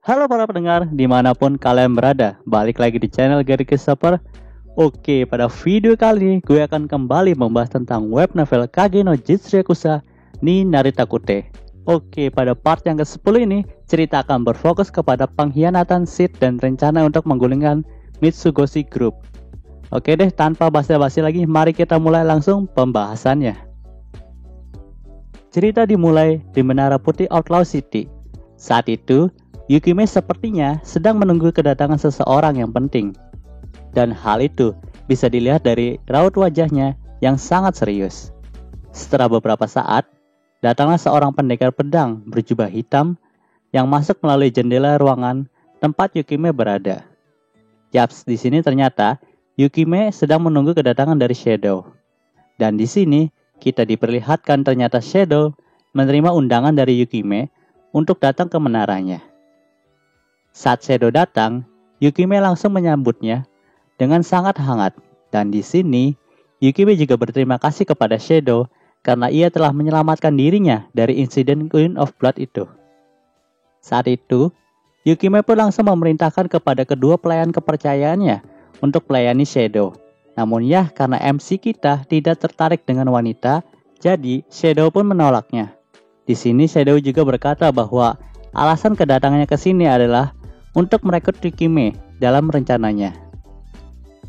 Halo para pendengar, dimanapun kalian berada, balik lagi di channel Gary Christopher. Oke, pada video kali ini gue akan kembali membahas tentang web novel Kage no Jitsu Yakuza ni Naritakute. Oke, pada part yang ke-10 ini, cerita akan berfokus kepada pengkhianatan Sid dan rencana untuk menggulingkan Mitsugoshi Group. Oke deh, tanpa basa-basi lagi, mari kita mulai langsung pembahasannya. Cerita dimulai di Menara Putih Outlaw City. Saat itu, Yukime sepertinya sedang menunggu kedatangan seseorang yang penting. Dan hal itu bisa dilihat dari raut wajahnya yang sangat serius. Setelah beberapa saat, datanglah seorang pendekar pedang berjubah hitam yang masuk melalui jendela ruangan tempat Yukime berada. Yaps, di sini ternyata Yukime sedang menunggu kedatangan dari Shadow. Dan di sini kita diperlihatkan ternyata Shadow menerima undangan dari Yukime untuk datang ke menaranya. Saat Shadow datang, Yukime langsung menyambutnya dengan sangat hangat. Dan di sini, Yukime juga berterima kasih kepada Shadow karena ia telah menyelamatkan dirinya dari insiden Queen of Blood itu. Saat itu, Yukime pun langsung memerintahkan kepada kedua pelayan kepercayaannya untuk melayani Shadow. Namun ya, karena MC kita tidak tertarik dengan wanita, jadi Shadow pun menolaknya. Di sini Shadow juga berkata bahwa alasan kedatangannya ke sini adalah untuk merekrut Yukime dalam rencananya.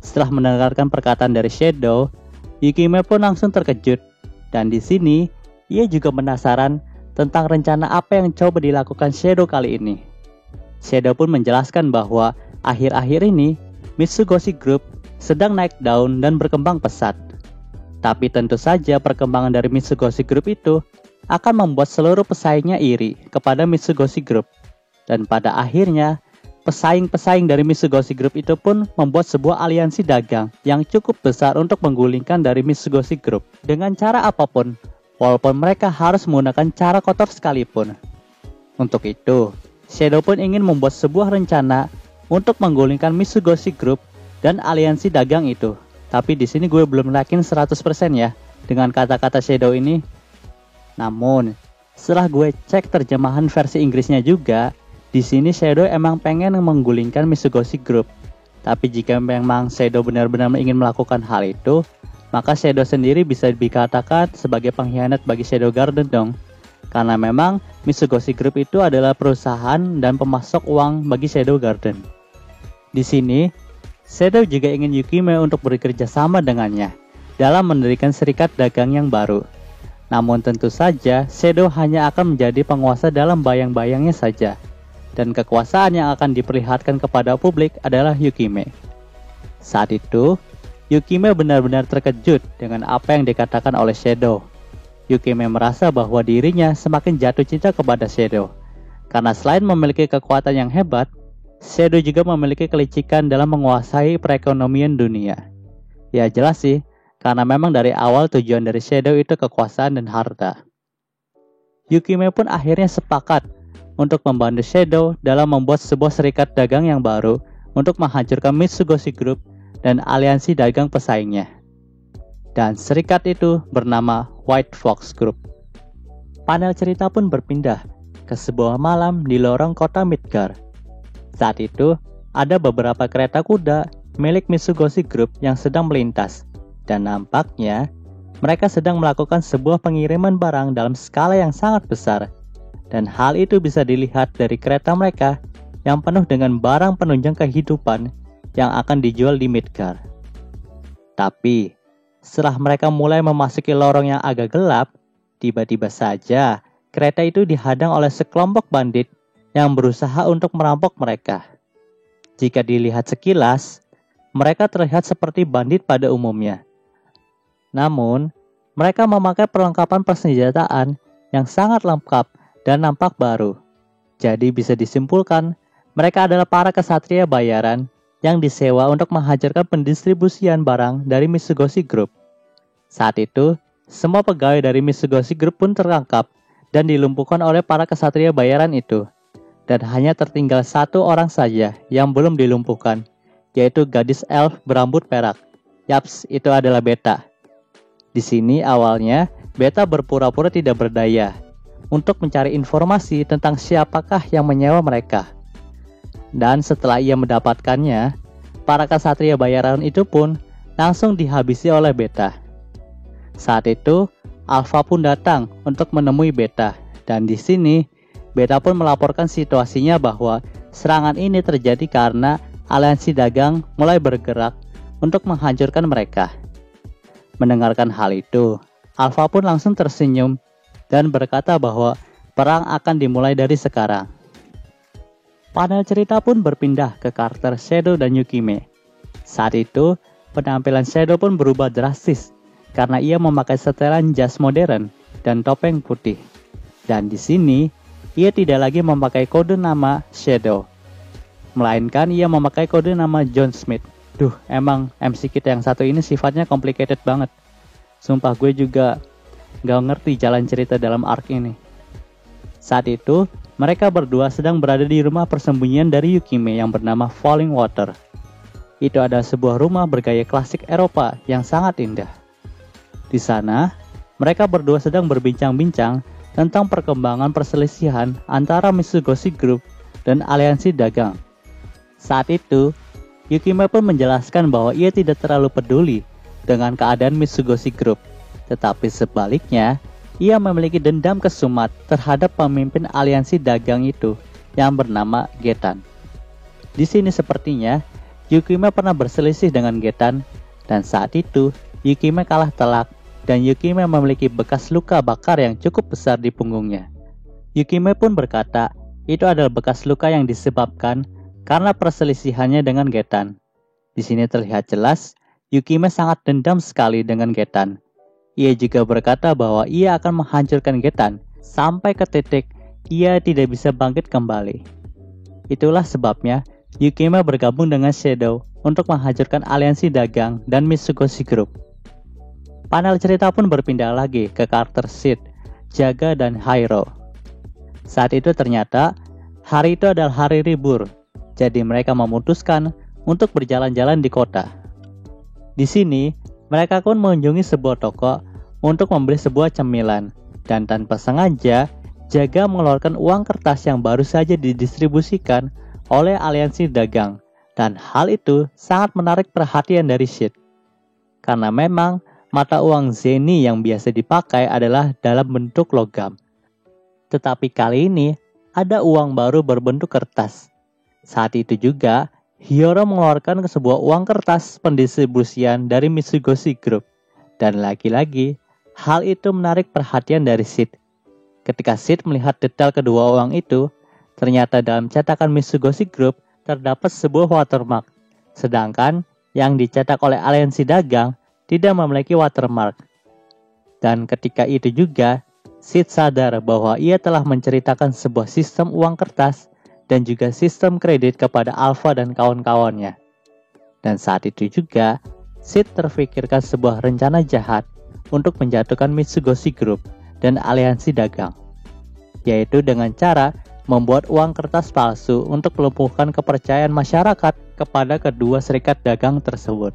Setelah mendengarkan perkataan dari Shadow, Yukime pun langsung terkejut. Dan di sini, ia juga penasaran tentang rencana apa yang coba dilakukan Shadow kali ini. Shadow pun menjelaskan bahwa akhir-akhir ini, Mitsugoshi Group sedang naik daun dan berkembang pesat. Tapi tentu saja perkembangan dari Mitsugoshi Group itu akan membuat seluruh pesaingnya iri kepada Mitsugoshi Group. Dan pada akhirnya, pesaing-pesaing dari Mitsugoshi Group itu pun membuat sebuah aliansi dagang yang cukup besar untuk menggulingkan dari Mitsugoshi Group dengan cara apapun, walaupun mereka harus menggunakan cara kotor sekalipun. Untuk itu, Shadow pun ingin membuat sebuah rencana untuk menggulingkan Mitsugoshi Group dan aliansi dagang itu. Tapi di sini gue belum yakin 100% ya dengan kata-kata Shadow ini. Namun, setelah gue cek terjemahan versi Inggrisnya juga, di sini Shadow emang pengen menggulingkan Mitsugoshi Group. Tapi jika memang Shadow benar-benar ingin melakukan hal itu, maka Shadow sendiri bisa dikatakan sebagai pengkhianat bagi Shadow Garden dong. Karena memang Mitsugoshi Group itu adalah perusahaan dan pemasok uang bagi Shadow Garden. Di sini, Shadow juga ingin Yukime untuk bekerja sama dengannya dalam mendirikan serikat dagang yang baru. Namun tentu saja, Shadow hanya akan menjadi penguasa dalam bayang-bayangnya saja. Dan kekuasaan yang akan diperlihatkan kepada publik adalah Yukime. Saat itu, Yukime benar-benar terkejut dengan apa yang dikatakan oleh Shadow. Yukime merasa bahwa dirinya semakin jatuh cinta kepada Shadow. Karena selain memiliki kekuatan yang hebat, Shadow juga memiliki kelicikan dalam menguasai perekonomian dunia. Ya jelas sih, karena memang dari awal tujuan dari Shadow itu kekuasaan dan harta. Yukime pun akhirnya sepakat untuk membantu Shadow dalam membuat sebuah serikat dagang yang baru untuk menghancurkan Mitsugoshi Group dan aliansi dagang pesaingnya. Dan serikat itu bernama White Fox Group. Panel cerita pun berpindah ke sebuah malam di lorong kota Midgar. Saat itu, ada beberapa kereta kuda milik Mitsugoshi Group yang sedang melintas. Dan nampaknya, mereka sedang melakukan sebuah pengiriman barang dalam skala yang sangat besar. Dan hal itu bisa dilihat dari kereta mereka yang penuh dengan barang penunjang kehidupan yang akan dijual di Midgar. Tapi, setelah mereka mulai memasuki lorong yang agak gelap, tiba-tiba saja kereta itu dihadang oleh sekelompok bandit yang berusaha untuk merampok mereka. Jika dilihat sekilas, mereka terlihat seperti bandit pada umumnya. Namun, mereka memakai perlengkapan persenjataan yang sangat lengkap dan nampak baru. Jadi bisa disimpulkan, mereka adalah para kesatria bayaran yang disewa untuk menghancurkan pendistribusian barang dari Mitsugoshi Group. Saat itu, semua pegawai dari Mitsugoshi Group pun tertangkap dan dilumpuhkan oleh para kesatria bayaran itu. Dan hanya tertinggal satu orang saja yang belum dilumpuhkan, yaitu gadis elf berambut perak. Yaps, itu adalah Beta. Di sini awalnya, Beta berpura-pura tidak berdaya untuk mencari informasi tentang siapakah yang menyewa mereka. Dan setelah ia mendapatkannya, para kesatria bayaran itu pun langsung dihabisi oleh Beta. Saat itu, Alpha pun datang untuk menemui Beta, dan di sini Beta pun melaporkan situasinya bahwa serangan ini terjadi karena aliansi dagang mulai bergerak untuk menghancurkan mereka. Mendengarkan hal itu, Alpha pun langsung tersenyum dan berkata bahwa perang akan dimulai dari sekarang. Panel cerita pun berpindah ke karakter Shadow dan Yukime. Saat itu, penampilan Shadow pun berubah drastis karena ia memakai setelan jas modern dan topeng putih. Dan di sini, ia tidak lagi memakai kode nama Shadow, melainkan ia memakai kode nama John Smith. Duh, emang MC kita yang satu ini sifatnya complicated banget. Sumpah gue juga gak ngerti jalan cerita dalam arc ini. Saat itu, mereka berdua sedang berada di rumah persembunyian dari Yukime yang bernama Falling Water. Itu adalah sebuah rumah bergaya klasik Eropa yang sangat indah. Di sana, mereka berdua sedang berbincang-bincang tentang perkembangan perselisihan antara Mitsugoshi Group dan aliansi dagang. Saat itu, Yukime pun menjelaskan bahwa ia tidak terlalu peduli dengan keadaan Mitsugoshi Group, tetapi sebaliknya, ia memiliki dendam kesumat terhadap pemimpin aliansi dagang itu yang bernama Getan. Di sini sepertinya Yukime pernah berselisih dengan Getan, dan saat itu Yukime kalah telak dan Yukime memiliki bekas luka bakar yang cukup besar di punggungnya. Yukime pun berkata itu adalah bekas luka yang disebabkan karena perselisihannya dengan Getan. Di sini terlihat jelas Yukime sangat dendam sekali dengan Getan. Ia juga berkata bahwa ia akan menghancurkan Getan sampai ke titik ia tidak bisa bangkit kembali. Itulah sebabnya Yukime bergabung dengan Shadow untuk menghancurkan aliansi dagang dan Mitsugoshi Group. Panel cerita pun berpindah lagi ke karakter Sid, Jaga, dan Hiro. Saat itu ternyata hari itu adalah hari libur, jadi mereka memutuskan untuk berjalan-jalan di kota. Di sini, mereka pun mengunjungi sebuah toko untuk membeli sebuah cemilan, dan tanpa sengaja, Jaga mengeluarkan uang kertas yang baru saja didistribusikan oleh aliansi dagang, dan hal itu sangat menarik perhatian dari Sid. Karena memang mata uang zeni yang biasa dipakai adalah dalam bentuk logam. Tetapi kali ini ada uang baru berbentuk kertas. Saat itu juga, Hiro mengeluarkan sebuah uang kertas pendistribusian dari Mitsugoshi Group. Dan lagi-lagi, hal itu menarik perhatian dari Sid. Ketika Sid melihat detail kedua uang itu, ternyata dalam cetakan Mitsugoshi Group terdapat sebuah watermark. Sedangkan yang dicetak oleh aliansi dagang tidak memiliki watermark. Dan ketika itu juga, Sid sadar bahwa ia telah menceritakan sebuah sistem uang kertas dan juga sistem kredit kepada Alpha dan kawan-kawannya. Dan saat itu juga, Sid terfikirkan sebuah rencana jahat untuk menjatuhkan Mitsugoshi Group dan aliansi dagang, yaitu dengan cara membuat uang kertas palsu untuk melumpuhkan kepercayaan masyarakat kepada kedua serikat dagang tersebut.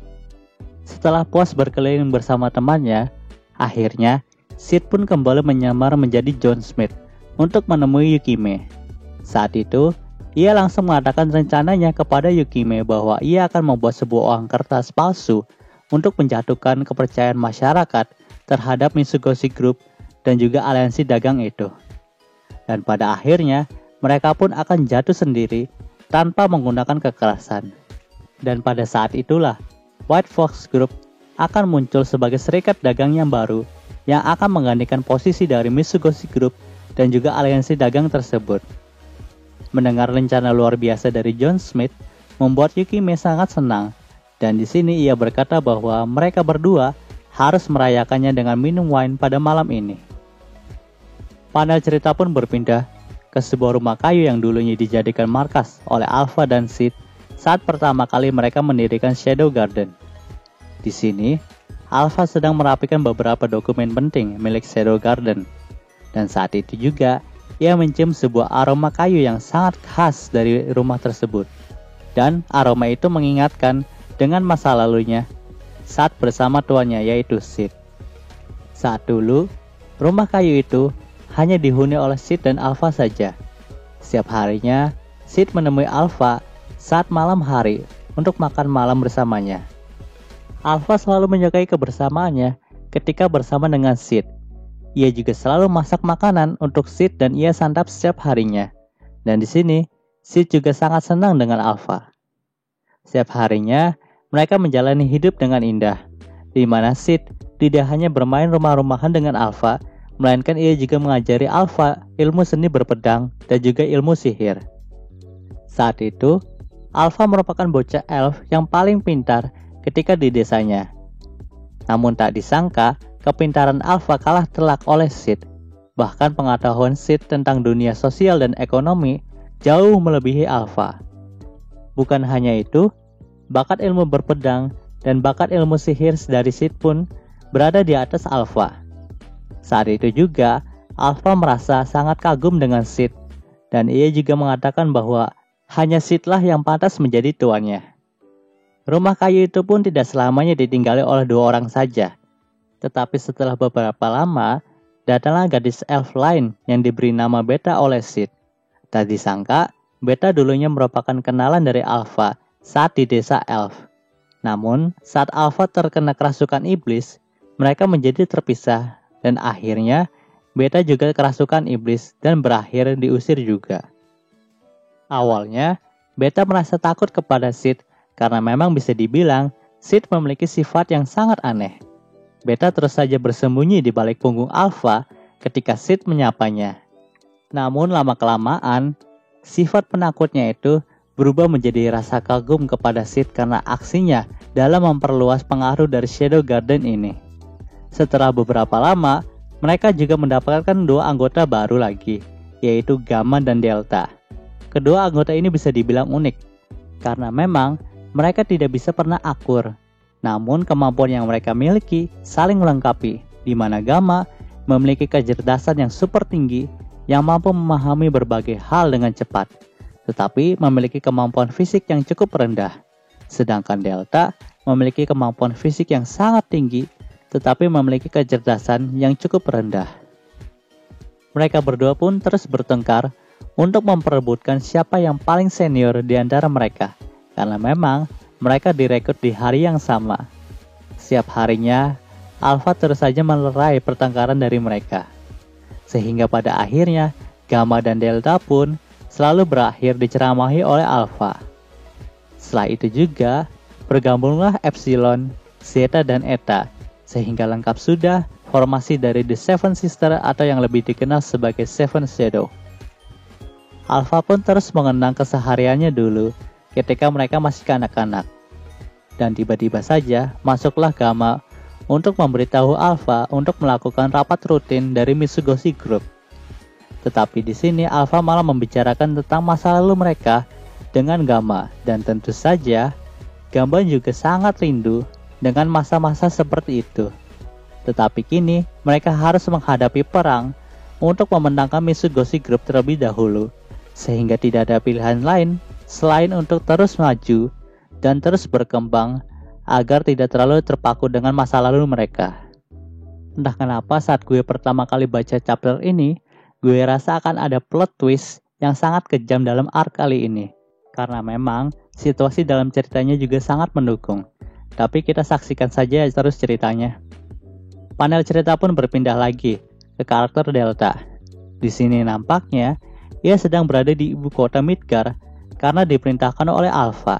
Setelah puas berkeliling bersama temannya, akhirnya Sid pun kembali menyamar menjadi John Smith untuk menemui Yukime. Saat itu, ia langsung mengatakan rencananya kepada Yukime bahwa ia akan membuat sebuah uang kertas palsu untuk menjatuhkan kepercayaan masyarakat terhadap Mitsugoshi Group dan juga aliansi dagang itu. Dan pada akhirnya, mereka pun akan jatuh sendiri tanpa menggunakan kekerasan. Dan pada saat itulah, White Fox Group akan muncul sebagai serikat dagang yang baru yang akan menggantikan posisi dari Mitsugoshi Group dan juga aliansi dagang tersebut. Mendengar rencana luar biasa dari John Smith membuat Yukime sangat senang, dan di sini ia berkata bahwa mereka berdua harus merayakannya dengan minum wine pada malam ini. Panel cerita pun berpindah ke sebuah rumah kayu yang dulunya dijadikan markas oleh Alpha dan Sid saat pertama kali mereka mendirikan Shadow Garden. Di sini, Alpha sedang merapikan beberapa dokumen penting milik Shadow Garden, dan saat itu juga ia mencium sebuah aroma kayu yang sangat khas dari rumah tersebut, dan aroma itu mengingatkan dengan masa lalunya saat bersama tuannya yaitu Sid. Saat dulu, rumah kayu itu hanya dihuni oleh Sid dan Alpha saja. Setiap harinya, Sid menemui Alpha saat malam hari untuk makan malam bersamanya. Alpha selalu menyukai kebersamaannya ketika bersama dengan Sid. Ia juga selalu masak makanan untuk Sid dan ia santap setiap harinya. Dan di sini, Sid juga sangat senang dengan Alpha. Setiap harinya, mereka menjalani hidup dengan indah, di mana Sid tidak hanya bermain rumah-rumahan dengan Alpha, melainkan ia juga mengajari Alpha ilmu seni berpedang dan juga ilmu sihir. Saat itu, Alpha merupakan bocah elf yang paling pintar ketika di desanya. Namun tak disangka, kepintaran Alpha kalah telak oleh Sid. Bahkan pengetahuan Sid tentang dunia sosial dan ekonomi jauh melebihi Alpha. Bukan hanya itu, bakat ilmu berpedang dan bakat ilmu sihir dari Sid pun berada di atas Alpha. Saat itu juga, Alpha merasa sangat kagum dengan Sid, dan ia juga mengatakan bahwa hanya Sid lah yang pantas menjadi tuannya. Rumah kayu itu pun tidak selamanya ditinggali oleh dua orang saja. Tetapi setelah beberapa lama, datanglah gadis elf lain yang diberi nama Beta oleh Sid. Tak disangka, Beta dulunya merupakan kenalan dari Alpha saat di desa elf. Namun, saat Alpha terkena kerasukan iblis, mereka menjadi terpisah. Dan akhirnya, Beta juga kerasukan iblis dan berakhir diusir juga. Awalnya, Beta merasa takut kepada Sid karena memang bisa dibilang Sid memiliki sifat yang sangat aneh. Beta terus saja bersembunyi di balik punggung Alpha ketika Sid menyapanya. Namun lama-kelamaan, sifat penakutnya itu berubah menjadi rasa kagum kepada Sid karena aksinya dalam memperluas pengaruh dari Shadow Garden ini. Setelah beberapa lama, mereka juga mendapatkan dua anggota baru lagi, yaitu Gamma dan Delta. Kedua anggota ini bisa dibilang unik, karena memang mereka tidak bisa pernah akur. Namun kemampuan yang mereka miliki saling melengkapi, di mana Gamma memiliki kecerdasan yang super tinggi yang mampu memahami berbagai hal dengan cepat, tetapi memiliki kemampuan fisik yang cukup rendah. Sedangkan Delta memiliki kemampuan fisik yang sangat tinggi, tetapi memiliki kecerdasan yang cukup rendah. Mereka berdua pun terus bertengkar untuk memperebutkan siapa yang paling senior di antara mereka, karena memang mereka direkrut di hari yang sama. Setiap harinya, Alpha terus saja melerai pertengkaran dari mereka. Sehingga pada akhirnya, Gamma dan Delta pun selalu berakhir diceramahi oleh Alpha. Setelah itu juga, bergabunglah Epsilon, Zeta, dan Eta, sehingga lengkap sudah formasi dari The Seven Sisters atau yang lebih dikenal sebagai Seven Shadow. Alpha pun terus mengenang kesehariannya dulu ketika mereka masih kanak-kanak. Dan tiba-tiba saja masuklah Gamma untuk memberitahu Alpha untuk melakukan rapat rutin dari Mitsugoshi Group. Tetapi di sini Alpha malah membicarakan tentang masa lalu mereka dengan Gamma, dan tentu saja Gamma juga sangat rindu dengan masa-masa seperti itu. Tetapi kini mereka harus menghadapi perang untuk memenangkan Mitsugoshi Group terlebih dahulu, sehingga tidak ada pilihan lain selain untuk terus maju dan terus berkembang agar tidak terlalu terpaku dengan masa lalu mereka. Entah kenapa saat gue pertama kali baca chapter ini, gue rasa akan ada plot twist yang sangat kejam dalam arc kali ini. Karena memang situasi dalam ceritanya juga sangat mendukung. Tapi kita saksikan saja terus ceritanya. Panel cerita pun berpindah lagi ke karakter Delta. Di sini nampaknya ia sedang berada di ibu kota Midgar karena diperintahkan oleh Alpha.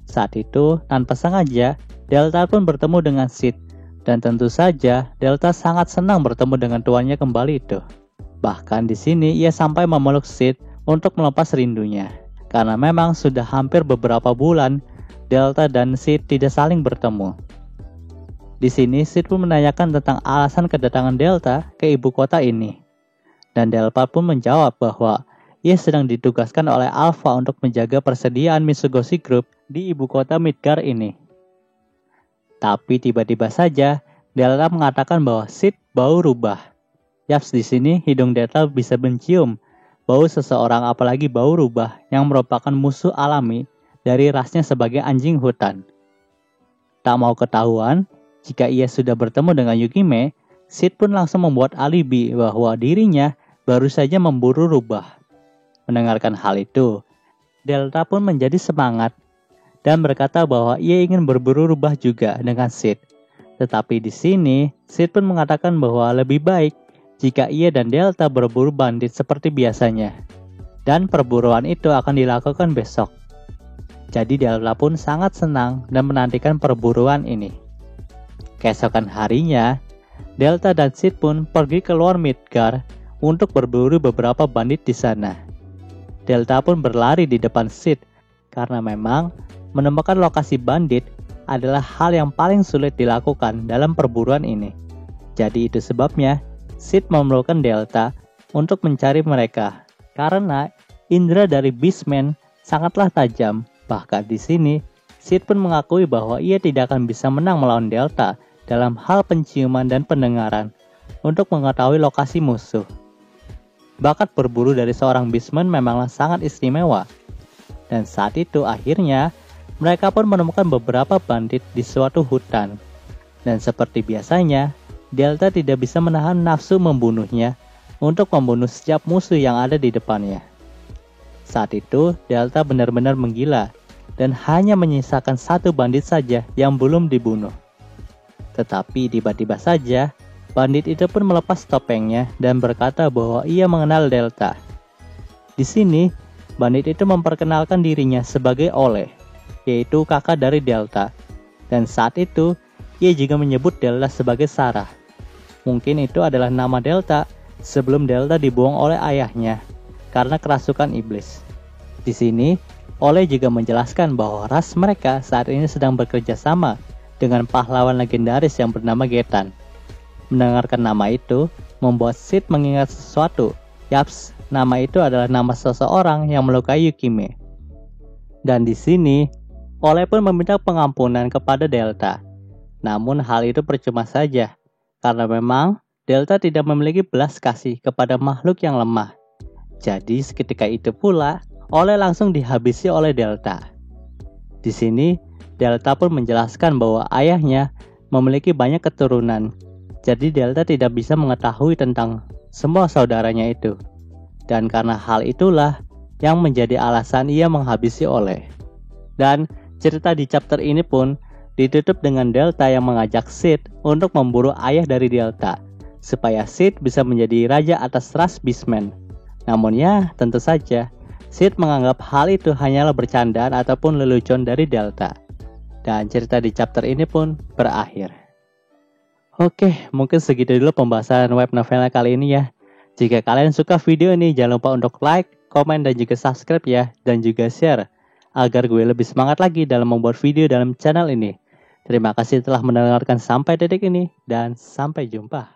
Saat itu, tanpa sengaja, Delta pun bertemu dengan Sid. Dan tentu saja, Delta sangat senang bertemu dengan tuannya kembali itu. Bahkan di sini ia sampai memeluk Sid untuk melepas rindunya. Karena memang sudah hampir beberapa bulan Delta dan Sid tidak saling bertemu. Di sini Sid pun menanyakan tentang alasan kedatangan Delta ke ibu kota ini. Dan Delta pun menjawab bahwa ia sedang ditugaskan oleh Alpha untuk menjaga persediaan Mitsugoshi Group di ibu kota Midgar ini. Tapi tiba-tiba saja Delta mengatakan bahwa Sid bau rubah. Yaps, di sini hidung Delta bisa mencium bau seseorang, apalagi bau rubah yang merupakan musuh alami dari rasnya sebagai anjing hutan. Tak mau ketahuan, jika ia sudah bertemu dengan Yukime, Sid pun langsung membuat alibi bahwa dirinya baru saja memburu rubah. Mendengarkan hal itu, Delta pun menjadi semangat dan berkata bahwa ia ingin berburu rubah juga dengan Sid. Tetapi di sini, Sid pun mengatakan bahwa lebih baik jika ia dan Delta berburu bandit seperti biasanya. Dan perburuan itu akan dilakukan besok. Jadi Delta pun sangat senang dan menantikan perburuan ini. Keesokan harinya, Delta dan Sid pun pergi keluar Midgar untuk berburu beberapa bandit di sana. Delta pun berlari di depan Sid karena memang menemukan lokasi bandit adalah hal yang paling sulit dilakukan dalam perburuan ini. Jadi itu sebabnya Sid memerlukan Delta untuk mencari mereka karena indera dari Beastman sangatlah tajam. Bahkan di sini, Sid pun mengakui bahwa ia tidak akan bisa menang melawan Delta dalam hal penciuman dan pendengaran untuk mengetahui lokasi musuh. Bakat berburu dari seorang Beastman memanglah sangat istimewa. Dan saat itu akhirnya, mereka pun menemukan beberapa bandit di suatu hutan. Dan seperti biasanya, Delta tidak bisa menahan nafsu membunuhnya untuk membunuh setiap musuh yang ada di depannya. Saat itu, Delta benar-benar menggila dan hanya menyisakan satu bandit saja yang belum dibunuh. Tetapi tiba-tiba saja, bandit itu pun melepas topengnya dan berkata bahwa ia mengenal Delta. Di sini, bandit itu memperkenalkan dirinya sebagai Ole, yaitu kakak dari Delta. Dan saat itu, ia juga menyebut Delta sebagai Sarah. Mungkin itu adalah nama Delta sebelum Delta dibuang oleh ayahnya karena kerasukan iblis. Di sini, Ole juga menjelaskan bahwa ras mereka saat ini sedang bekerja sama dengan pahlawan legendaris yang bernama Getan. Mendengarkan nama itu, membuat Sid mengingat sesuatu. Yaps, nama itu adalah nama seseorang yang melukai Yukime. Dan di sini, Ole pun meminta pengampunan kepada Delta. Namun hal itu percuma saja, karena memang Delta tidak memiliki belas kasih kepada makhluk yang lemah. Jadi seketika itu pula, Ole langsung dihabisi oleh Delta. Di sini, Delta pun menjelaskan bahwa ayahnya memiliki banyak keturunan. Jadi Delta tidak bisa mengetahui tentang semua saudaranya itu. Dan karena hal itulah yang menjadi alasan ia menghabisi Ole. Dan cerita di chapter ini pun ditutup dengan Delta yang mengajak Sid untuk memburu ayah dari Delta, supaya Sid bisa menjadi raja atas ras Beastman. Namun ya, tentu saja, Sid menganggap hal itu hanyalah bercandaan ataupun lelucon dari Delta. Dan cerita di chapter ini pun berakhir. Oke, mungkin segitu dulu pembahasan web novelnya kali ini ya. Jika kalian suka video ini, jangan lupa untuk like, komen, dan juga subscribe ya. Dan juga share, agar gue lebih semangat lagi dalam membuat video dalam channel ini. Terima kasih telah mendengarkan sampai detik ini, dan sampai jumpa.